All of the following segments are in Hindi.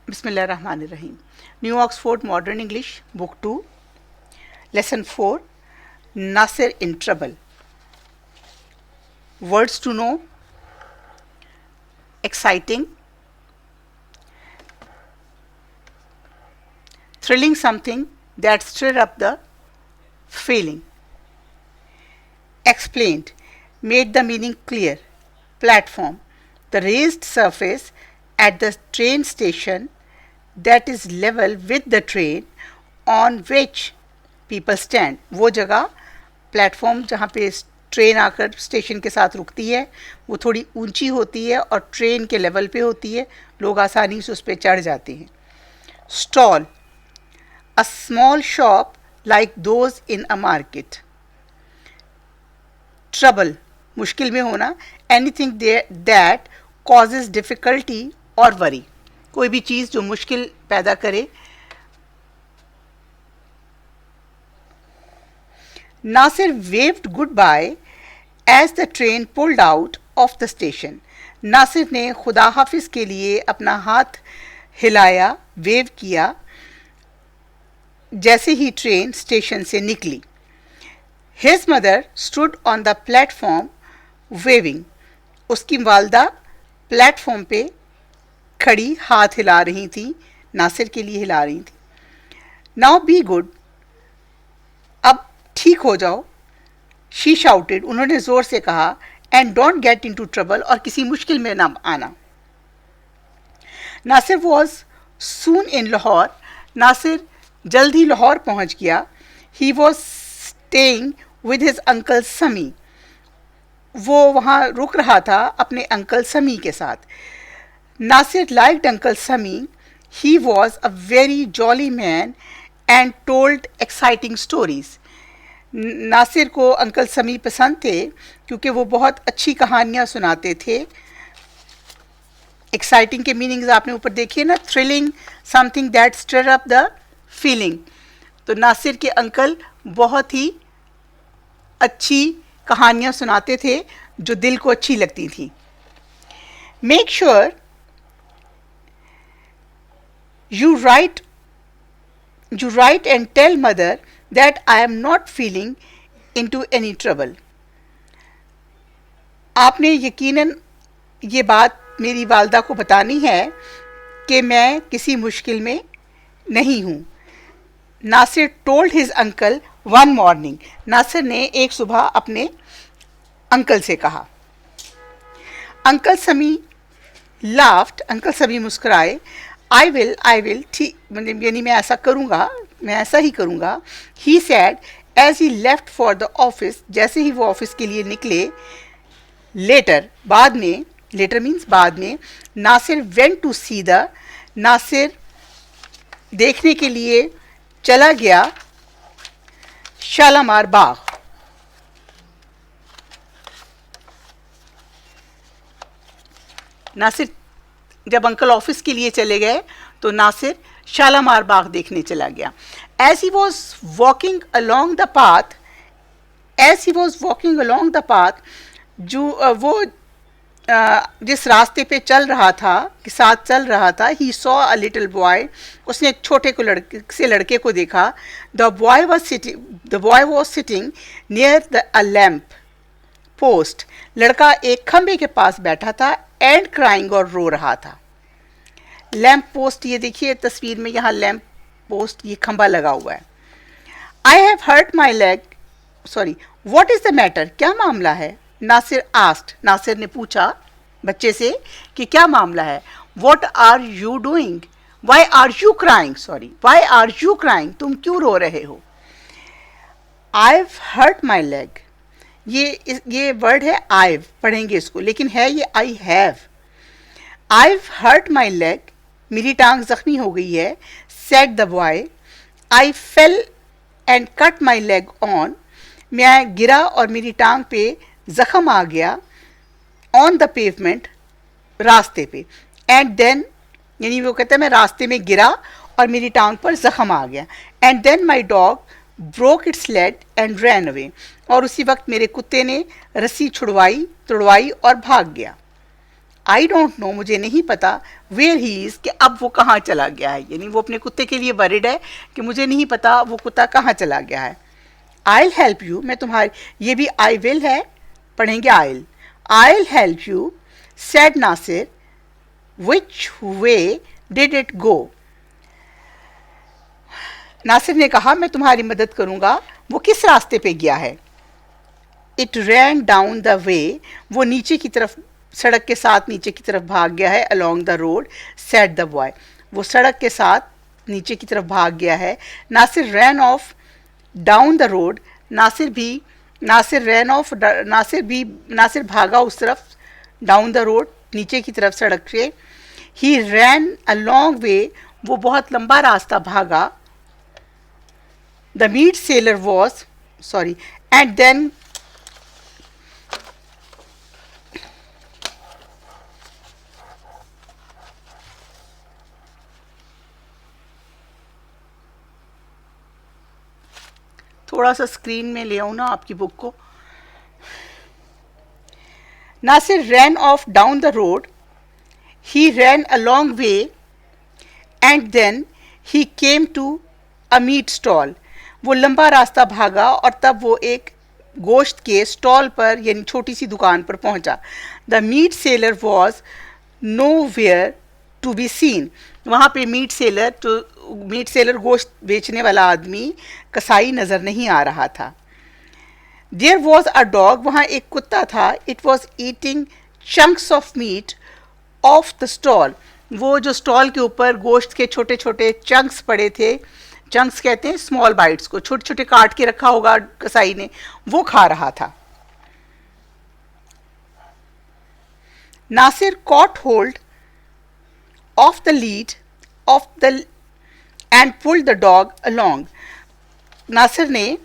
Bismillahirrahmanirrahim. New Oxford Modern English, Book 2, Lesson 4, Nasir in Trouble. Words to know: exciting, thrilling, something that stir up the feeling. Explained, made the meaning clear. Platform, the raised surface at the train station that is level with the train on which people stand. वो जगह प्लेटफॉर्म जहाँ पे ट्रेन आकर स्टेशन के साथ रुकती है वो थोड़ी ऊंची होती है और ट्रेन के लेवल पे होती है, लोग आसानी से उस पर चढ़ जाते हैं. Stall, a small shop like those in a market. Trouble, मुश्किल में होना, anything that causes difficulty or worry. कोई भी चीज़ जो मुश्किल पैदा करे. Nasir waved goodbye as the train pulled out of the station. Nasir ने खुदा हाफिज़ के लिए अपना हाथ हिलाया, वेव किया जैसे ही ट्रेन स्टेशन से निकली. His mother stood on the platform waving. उसकी वालदा प्लेटफॉर्म पे खड़ी हाथ हिला रही थी, नासिर के लिए हिला रही थी. Now be good. अब ठीक हो जाओ. She shouted. उन्होंने जोर से कहा. And don't get into trouble. और किसी मुश्किल में ना आना. Nasir was soon in Lahore. Nasir जल्द ही लाहौर पहुंच गया. He was staying with his uncle Sami. वो वहाँ रुक रहा था अपने अंकल समी के साथ. Nasir liked Uncle Sami. He was a very jolly man and told exciting stories. Nasir को अंकल समी पसंद थे क्योंकि वो बहुत अच्छी कहानियाँ सुनाते थे. एक्साइटिंग के मीनिंग्स आपने ऊपर देखिए ना. Thrilling, something that stir up the feeling. तो नासिर के अंकल बहुत ही अच्छी कहानियाँ सुनाते थे जो दिल को अच्छी लगती थी. Make sure you write and tell mother that I am not feeling into any trouble. आपने यकीनन ये बात मेरी वालदा को बतानी है कि मैं किसी मुश्किल में नहीं हूँ. Nasir told his uncle one morning. Nasir ने एक सुबह अपने अंकल से कहा. अंकल समी laughed. अंकल समी मुस्कुराए. I will, ठीक, यानी मैं ऐसा करूँगा, मैं ऐसा ही करूँगा. He said as he left for the office. जैसे ही वो ऑफिस के लिए निकले. Later, बाद में, later means बाद में. Nasir went to see the. Nasir देखने के लिए चला गया शालामार बाग. नासिर जब अंकल ऑफिस के लिए चले गए तो नासिर शालामार बाग देखने चला गया. As he was walking along the path, जो वो जिस रास्ते पे चल रहा था, के साथ चल रहा था, he saw a little boy. उसने एक छोटे को लड़के को देखा. The boy was sitting near a lamp post. लड़का एक खंबे के पास बैठा था and crying, और रो रहा था. लैम्प पोस्ट, ये देखिए तस्वीर में, यहाँ लैम्प पोस्ट, ये खंबा लगा हुआ है. I have hurt my leg. Sorry, what is the matter? क्या मामला है? नासिर asked. नासिर ने पूछा बच्चे से कि क्या मामला है. What are you doing? Why are you crying? Sorry, why are you crying? तुम क्यों रो रहे हो? I've hurt my leg. ये वर्ड है I've, पढ़ेंगे इसको, लेकिन है ये I have. I've hurt my leg. मेरी टांग जख्मी हो गई है. Said the boy. I fell and cut my leg on. मैं गिरा और मेरी टांग पे जख्म आ गया. On the pavement, रास्ते पे. And then, यानी वो कहता है मैं रास्ते में गिरा और मेरी टांग पर जख्म आ गया. And then my dog broke its leg and ran away. और उसी वक्त मेरे कुत्ते ने रस्सी तुड़वाई और भाग गया. आई डोंट नो, मुझे नहीं पता, वेयर ही इज़, कि अब वो कहाँ चला गया है। यानी वो अपने कुत्ते के लिए वरिड है कि मुझे नहीं पता वो कुत्ता कहाँ चला गया है। आई हेल्प यू, मैं तुम्हारी, ये भी आई विल है, पढ़ेंगे I help you, said Nasir, which way did it go. Nasir ने कहा मैं तुम्हारी मदद करूंगा, वो किस रास्ते पे गया है। It rain down the way, वो नीचे की तरफ, सड़क के साथ नीचे की तरफ भाग गया है। Along the road, said the boy, वो सड़क के साथ नीचे की तरफ भाग गया है। Nasir ran off down the road, Nasir भागा उस तरफ, डाउन द रोड, नीचे की तरफ सड़क से। ही रैन अ लॉन्ग वे, वो बहुत लंबा रास्ता भागा। The meat seller was, sorry, and then थोड़ा सा स्क्रीन में ले आऊँ ना आपकी बुक को। Nasir ran off down the road, he ran a long way, and then he came to a meat stall, वो लंबा रास्ता भागा और तब वो एक गोश्त के स्टॉल पर, यानी छोटी सी दुकान पर पहुंचा। The meat seller was nowhere to be seen, वहाँ पे मीट सेलर गोश्त बेचने वाला आदमी, कसाई, नज़र नहीं आ रहा था। देयर वॉज अ डॉग, वहाँ एक कुत्ता था। It was eating chunks of meat of the stall, वो जो स्टॉल के ऊपर गोश्त के छोटे छोटे चंक्स पड़े थे, चंक्स कहते हैं स्मॉल बाइट्स को, छोटे छोटे काट के रखा होगा कसाई ने, वो खा रहा था। Nasir caught hold of the lead of the and pulled the dog along, Nasir ने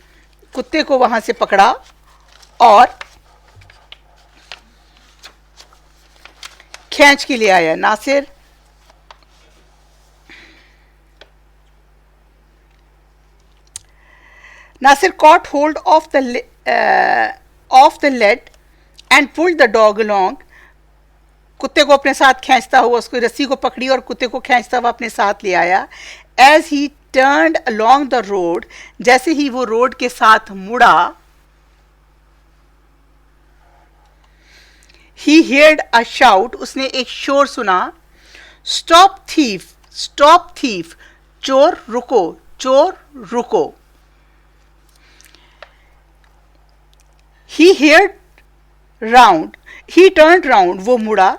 कुत्ते को वहां से पकड़ा और खींच के ले आया। Nasir caught hold of the lead and pulled the dog along, कुत्ते को अपने साथ खींचता हुआ, उसको रस्सी को पकड़ी और कुत्ते को खींचता हुआ अपने साथ ले आया। As he turned along the road, जैसे ही वो रोड के साथ मुड़ा, he heard a shout, उसने एक शोर सुना। Stop thief, stop thief, चोर रुको, चोर रुको। He turned round, वो मुड़ा।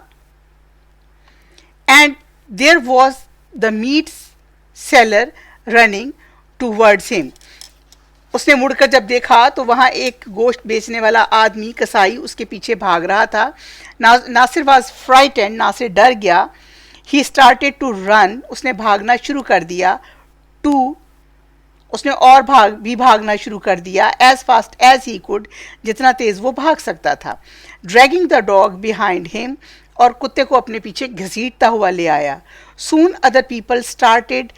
And there was the meat seller running towards him, उसने मुड़कर जब देखा तो वहाँ एक गोश्त बेचने वाला आदमी, कसाई, उसके पीछे भाग रहा था। नासिर was frightened, नासिर डर गया। He started to run, उसने भागना शुरू कर दिया। उसने और भागना शुरू कर दिया। as fast as he could, जितना तेज वो भाग सकता था। dragging the dog behind him, और कुत्ते को अपने पीछे घसीटता हुआ ले आया। soon other people started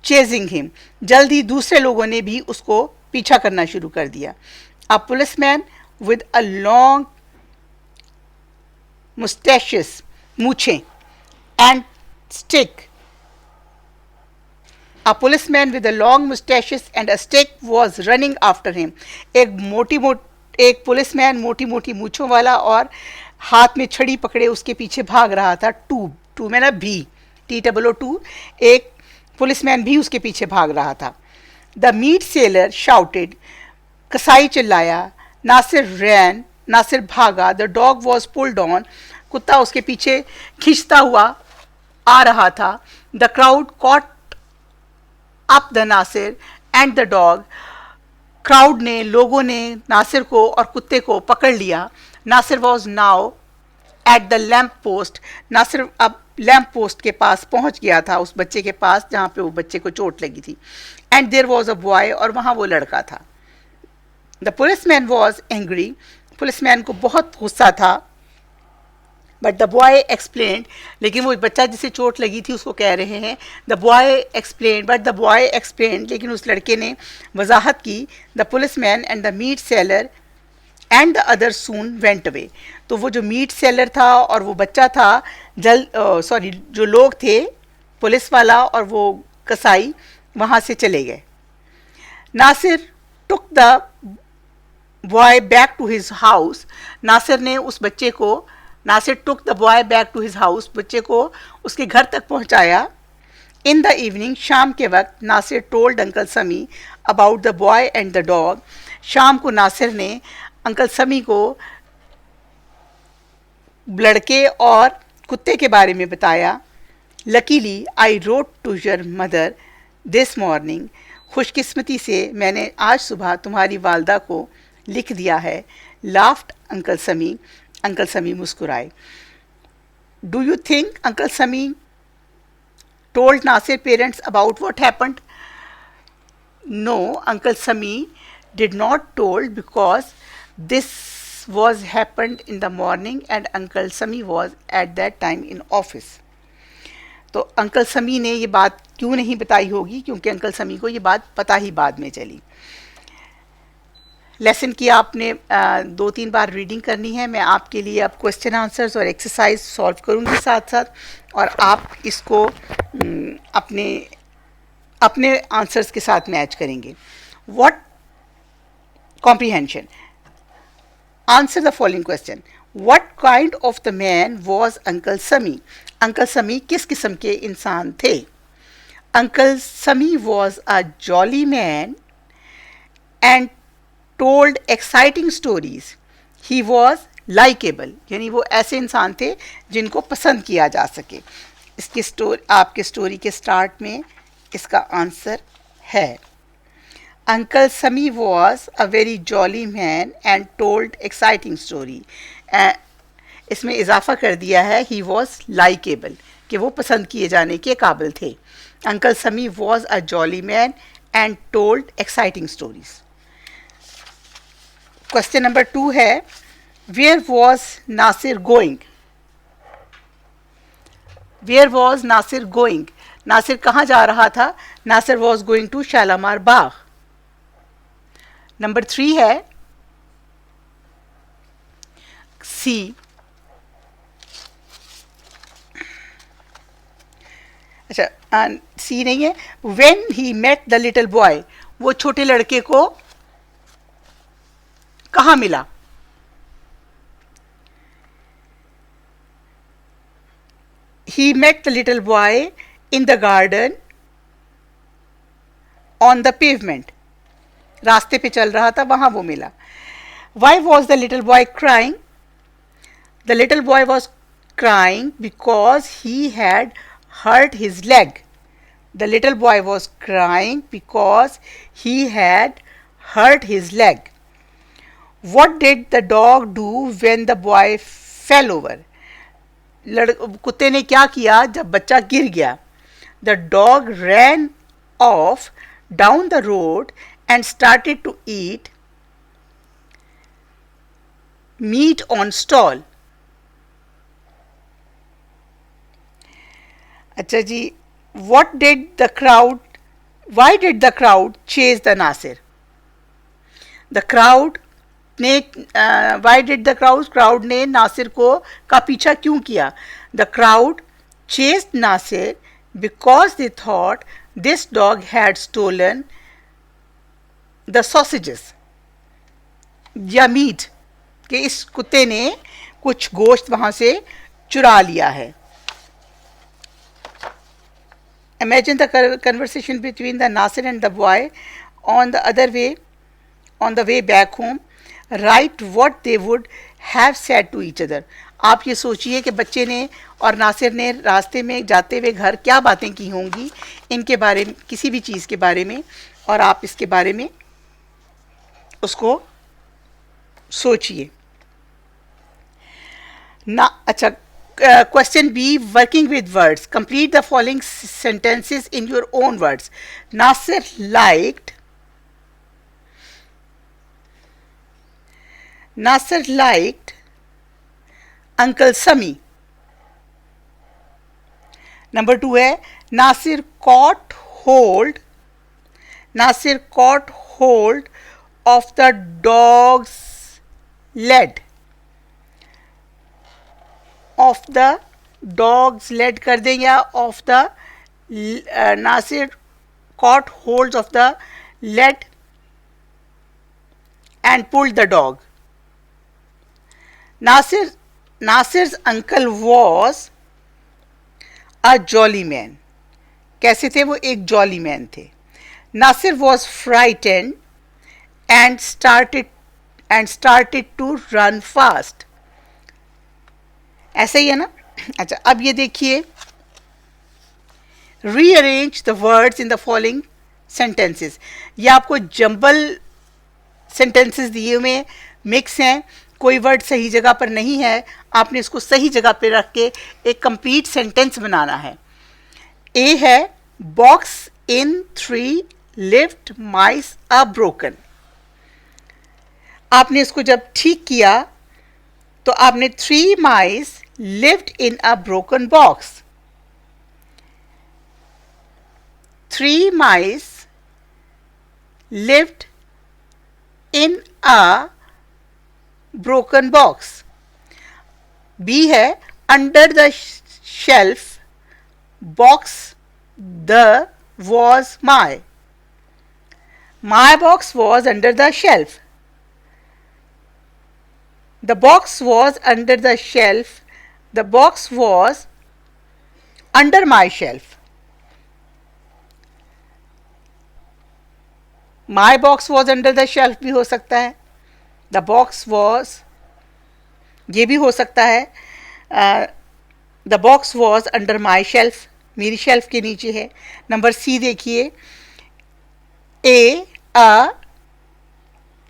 chasing him, जल्दी दूसरे लोगों ने भी उसको पीछा करना शुरू कर दिया। a policeman with a long mustaches, मूछें, and stick, A policeman with a long mustaches and a stick was running after him. एक पुलिसमैन मोटी मोटी मूछों वाला और हाथ में छड़ी पकड़े उसके पीछे भाग रहा था। टू में ना भी, TOO, एक पुलिसमैन भी उसके पीछे भाग रहा था। द मीट सेलर शाउटेड, कसाई चिल्लाया। नासिर रैन, नासिर भागा। The dog was pulled on, कुत्ता उसके पीछे खींचता हुआ आ रहा था। The crowd caught up the Nasir and the dog, crowd ने, लोगों ने नासिर को और कुत्ते को पकड़ लिया। Nasir was now at the lamp post, Nasir अब लैम्प पोस्ट के पास पहुंच गया था, उस बच्चे के पास जहाँ पे वो बच्चे को चोट लगी थी। And there was a boy, और वहाँ वो लड़का था। The policeman was angry, policeman को बहुत गुस्सा था। बट द बॉय एक्सप्लेन्ड, लेकिन वो बच्चा जिसे चोट लगी थी उसको कह रहे हैं the boy explained, but the boy explained, लेकिन उस लड़के ने वजाहत की। The policeman and the meat seller and the other soon went away. तो वो जो मीट सेलर था और वो बच्चा था, जो लोग थे, पुलिस वाला और वो कसाई, वहाँ से चले गए। Nasir took the boy back to his house. Nasir ने उस बच्चे को, Nasir took the boy back to his house, बच्चे को उसके घर तक पहुँचाया। इन द इवनिंग, शाम के वक्त, नासिर टोल्ड अंकल समी about the boy and the dog. शाम को नासिर ने अंकल समी को लड़के और कुत्ते के बारे में बताया। Luckily I wrote to your mother this morning. खुशकिस्मती से मैंने आज सुबह तुम्हारी वालदा को लिख दिया है। लाफ्ट अंकल समी, अंकल समी मुस्कुराए। डू यू थिंक अंकल समी told Nasir parents about what happened? No, Uncle Sami did not told because this was happened in the morning and Uncle Sami was at that time in office. तो अंकल समी ने ये बात क्यों नहीं बताई होगी, क्योंकि अंकल समी को ये बात पता ही बाद में चली। लेसन की आपने 2-3 बार रीडिंग करनी है। मैं आपके लिए अब क्वेश्चन आंसर्स और एक्सरसाइज सॉल्व करूँगी साथ साथ, और आप इसको अपने अपने आंसर्स के साथ मैच करेंगे। What comprehension, answer the following question. What kind of the man was uncle समी? अंकल समी किस किस्म के इंसान थे? अंकल समी was a jolly man and told exciting stories. He was likable, यानी वो ऐसे इंसान थे जिनको पसंद किया जा सके। इसकी आपके स्टोरी के स्टार्ट में इसका आंसर है। अंकल समी was a very jolly man and told exciting story. इसमें इजाफा कर दिया है he was likable, कि वो पसंद किए जाने के काबिल थे। अंकल समी was a jolly man and told exciting stories. Question number 2 है, where was Nasir going? Where was Nasir going? Nasir कहाँ जा रहा था? Nasir was going to Shalimar Bagh. Number 3 है सी, अच्छा सी नहीं है। When he met the little boy, वो छोटे लड़के को कहाँ मिला? He met the little boy in the garden on the pavement. रास्ते पे चल रहा था, वहां वो मिला। Why was the little boy crying? The little boy was crying because he had hurt his leg. The little boy was crying because he had hurt his leg. What did the dog do when the boy fell over? कुत्ते ने क्या किया जब बच्चा गिर गया? The dog ran off down the road and started to eat meat on stall. अच्छा जी, what did the crowd, why did the crowd chase the Nasir? The crowd ने वाई डिड द क्राउड ने नासिर का पीछा क्यों किया? The crowd chased Nasir because they thought this dog had stolen the sausages या मीट, कि इस कुत्ते ने कुछ गोश्त वहां से चुरा लिया है। Imagine the conversation between the Nasir and the boy on the way back home. Right what they would have said to each other. आप ये सोचिए कि बच्चे ने और नासिर ने रास्ते में जाते हुए घर क्या बातें की होंगी इनके बारे में, किसी भी चीज़ के बारे में, और आप इसके बारे में उसको सोचिए ना। अच्छा, question B, working with words, complete the following sentences in your own words. Nasir liked, Nasir liked Uncle Sami. Number 2 है Nasir caught hold of the dog's led, of the dogs led कर दें या of the Nasir caught holds of the led and pulled the dog. Nasir's uncle was a jolly man. कैसे थे वो? एक जॉली मैन थे. Nasir was frightened and started to run fast. ऐसा ही है ना? अच्छा, अब ये देखिए, rearrange the words in the following sentences. ये आपको जंबल सेंटेंसेस दिए हुए हैं, मिक्स हैं, कोई वर्ड सही जगह पर नहीं है, आपने इसको सही जगह पर रख के एक कंप्लीट सेंटेंस बनाना है. ए है, box in 3 lift mice a broken. आपने इसको जब ठीक किया तो आपने 3 mice lived in a broken box. 3 mice lived in a broken box. B है, under the shelf box the was my. My box was under the shelf. The box was under the shelf. The box was under my shelf. My box was under the shelf भी हो सकता है. The box was, ये भी हो सकता है. The box was under my shelf, मेरी शेल्फ के नीचे है. नंबर सी देखिए,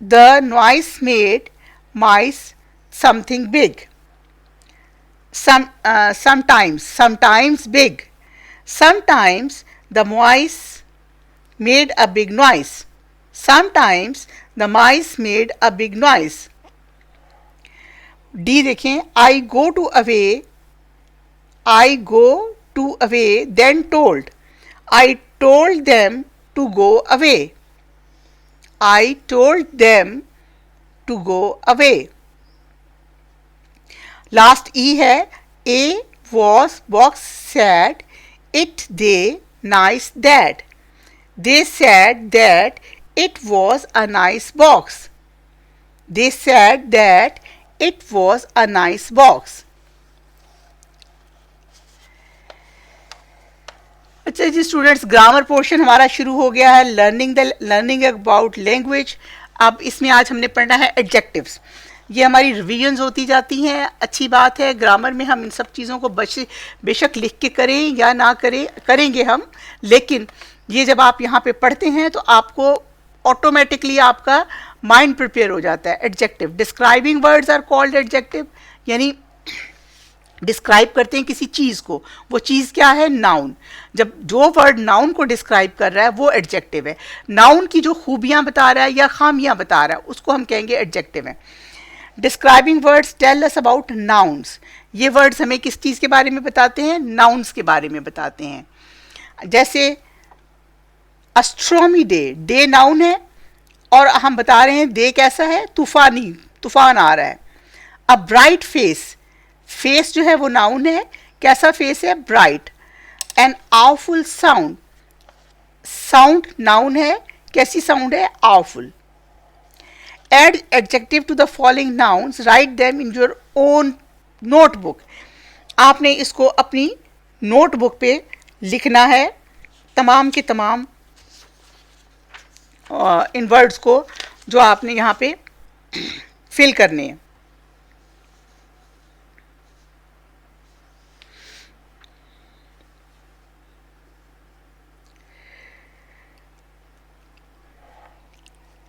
the noise made mice something big. Sometimes big. Sometimes the mice made a big noise. Sometimes the mice made a big noise. D देखें, I go to away then told. I told them to go away. I told them to go away. Last E है, A was box said it they nice that. They said that it was a nice box. They said that it was a nice box. अच्छा जी स्टूडेंट्स, ग्रामर पोर्शन हमारा शुरू हो गया है. Learning about language. अब इसमें आज हमने पढ़ना है एडजेक्टिव्स. ये हमारी रिवीजन्स होती जाती हैं, अच्छी बात है. ग्रामर में हम इन सब चीज़ों को बेशक लिख के करें या ना करेंगे हम, लेकिन ये जब आप यहाँ पे पढ़ते हैं तो आपको ऑटोमेटिकली आपका माइंड प्रिपेयर हो जाता है. Adjective, describing words are called adjective, यानी डिस्क्राइब करते हैं किसी चीज़ को. वो चीज़ क्या है? नाउन. जब जो वर्ड नाउन को डिस्क्राइब कर रहा है वो एडजेक्टिव है. नाउन की जो खूबियाँ बता रहा है या खामियाँ बता रहा है उसको हम कहेंगे एडजेक्टिव है. Describing words tell us about nouns. ये वर्ड्स हमें किस चीज़ के बारे में बताते हैं? नाउन्स के बारे में बताते हैं. जैसे एस्ट्रोनॉमी डे नाउन है और हम बता रहे हैं डे कैसा है? तूफान आ रहा है. अ ब्राइट फेस जो है वो नाउन है. कैसा फेस है? Bright. An awful sound noun है. कैसी साउंड है? Awful. Add adjective to the following nouns, write them in your own notebook. आपने इसको अपनी नोटबुक पे लिखना है, तमाम के तमाम इन वर्ड्स को जो आपने यहाँ पे फिल करने हैं.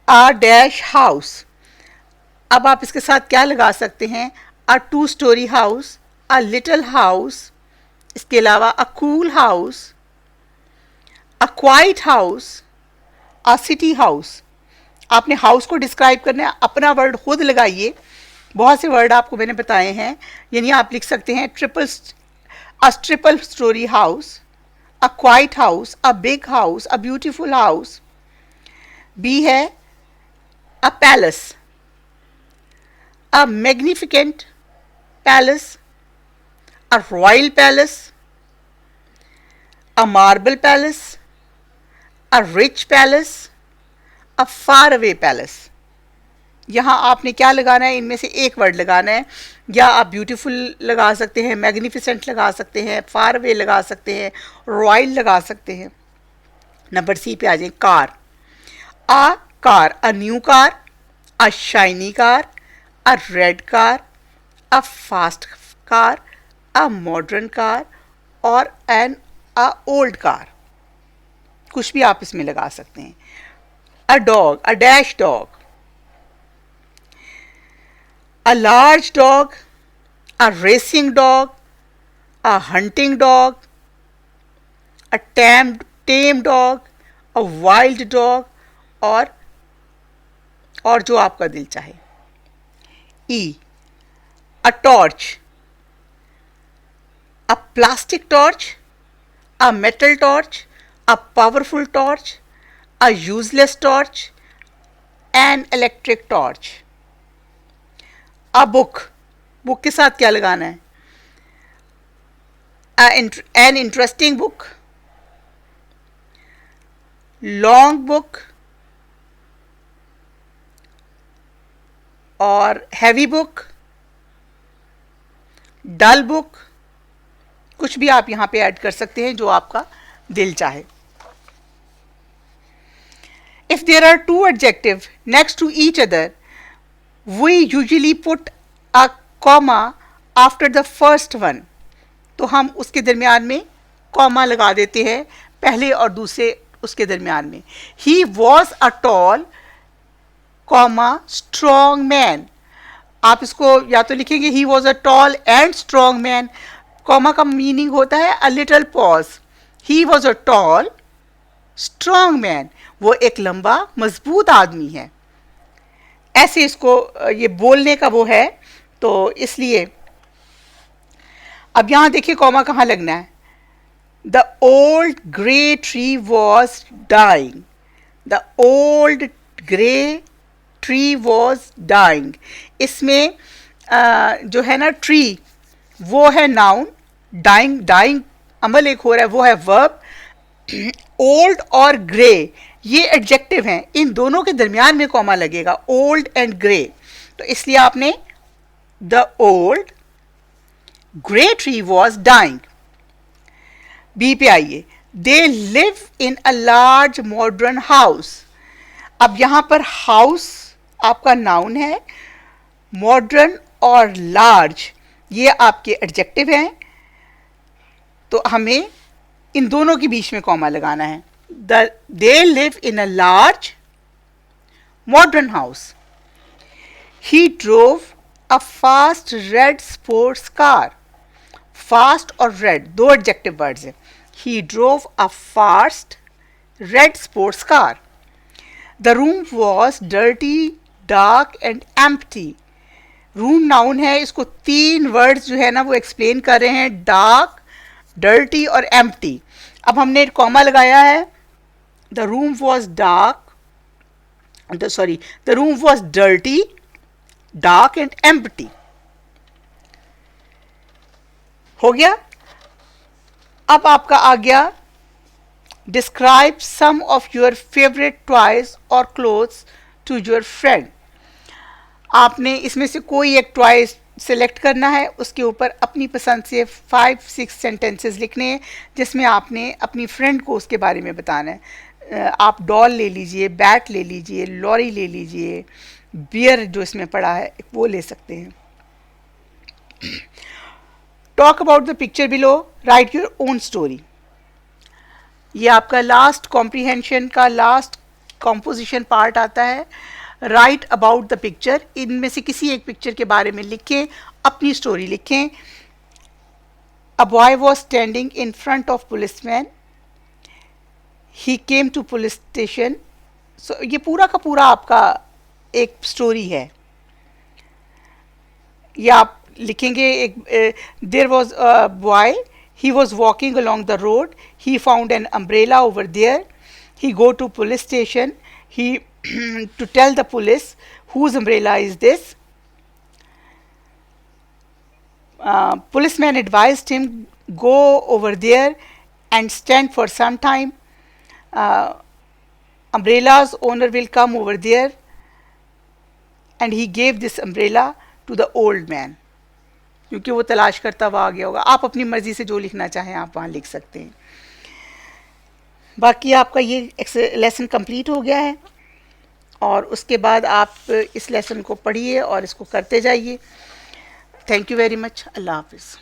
A dash house. अब आप इसके साथ क्या लगा सकते हैं? A 2-story house, a little house, इसके अलावा a cool house, a quiet house, a city house. आपने हाउस को डिस्क्राइब करना है, अपना वर्ड खुद लगाइए. बहुत से वर्ड आपको मैंने बताए हैं, यानी आप लिख सकते हैं triple storey house, a quiet house, a big house, a beautiful house. B है a palace, a magnificent palace, a royal palace, a marble palace, a rich palace, a far away palace. यहाँ आपने क्या लगाना है, इनमें से एक वर्ड लगाना है. या आप ब्यूटीफुल लगा सकते हैं, मैग्निफिसेंट लगा सकते हैं, फार अवे लगा सकते हैं, रॉयल लगा सकते हैं. नंबर सी पे आ जाए. Car. A new car, a shiny car, a red car, a fast car, a modern car और एन अ ओल्ड कार. कुछ भी आप इसमें लगा सकते हैं. A dog, a dash dog, a large dog, a racing dog, a hunting dog, a tame dog, a wild dog और जो आपका दिल चाहे. E, a torch, a plastic torch, a metal torch, a powerful torch, a useless torch, an electric torch. A book. Book के साथ क्या लगाना है? An interesting book, long book और हैवी बुक, डल बुक. कुछ भी आप यहां पे ऐड कर सकते हैं जो आपका दिल चाहे. If there are two adjective next to each other, we usually put a comma after the first one. तो हम उसके दरमियान में कॉमा लगा देते हैं, पहले और दूसरे उसके दरमियान में. He was a tall, comma, strong man. आप इसको या तो लिखेंगे he was a tall and strong man. Comma का मीनिंग होता है a little pause. He was a tall, strong man. वो एक लंबा मजबूत आदमी है. ऐसे इसको ये बोलने का वो है, तो इसलिए अब यहां देखिए कॉमा कहां लगना है. The old grey tree was dying. The old grey tree was dying. इसमें जो है ना ट्री, वो है नाउन. डाइंग, डाइंग अमल एक हो रहा है, वो है वर्ब. ओल्ड और ग्रे ये एडजेक्टिव हैं, इन दोनों के दरमियान में कॉमा लगेगा. Old and grey. तो इसलिए आपने the old grey tree was dying. B पे आइए. They live in a large modern house. अब यहां पर हाउस आपका नाउन है, मॉडर्न और लार्ज ये आपके एडजेक्टिव हैं, तो हमें इन दोनों के बीच में कॉमा लगाना है. They live in a large modern house. He drove a fast red sports car. Fast और red दो adjective words हैं. He drove a fast red sports car. The room was dirty, dark and empty. Room noun है, इसको तीन words जो है ना वो explain कर रहे हैं. Dark, dirty और empty. अब हमने कॉमा लगाया है. The room was dark, the room was dirty, dark and empty. हो गया. अब आपका आ गया describe some of your favorite toys or clothes to your friend. आपने इसमें से कोई एक टॉय सेलेक्ट करना है, उसके ऊपर अपनी पसंद से 5-6 सेंटेंसेस लिखने हैं जिसमें आपने अपनी फ्रेंड को उसके बारे में बताना है. आप डॉल ले लीजिए, बैट ले लीजिए, लॉरी ले लीजिए, बियर जो इसमें पड़ा है वो ले सकते हैं. Talk about the picture below, right your own story. ये आपका लास्ट कॉम्प्रीहेंशन का लास्ट कॉम्पोजिशन पार्ट आता है. राइट अबाउट द पिक्चर, इनमें से किसी एक पिक्चर के बारे में लिखें, अपनी स्टोरी लिखें. A boy was standing in front of policeman, he came to police station. So ये पूरा का पूरा आपका एक स्टोरी है. ये आप लिखेंगे. एक there was a boy, he was walking along the road, he found an umbrella over there, he go to police station, he to tell the police whose umbrella is this. Policeman advised him, go over there and stand for some time. Umbrella's owner will come over there. And he gave this umbrella to the old man. क्योंकि वो तलाश करता हुआ आ गया होगा. आप अपनी मर्जी से जो लिखना चाहें आप वहाँ लिख सकते हैं. बाकी आपका ये लेसन कंप्लीट हो गया है और उसके बाद आप इस लेसन को पढ़िए और इसको करते जाइए. Thank you very much. अल्लाह हाफिज़.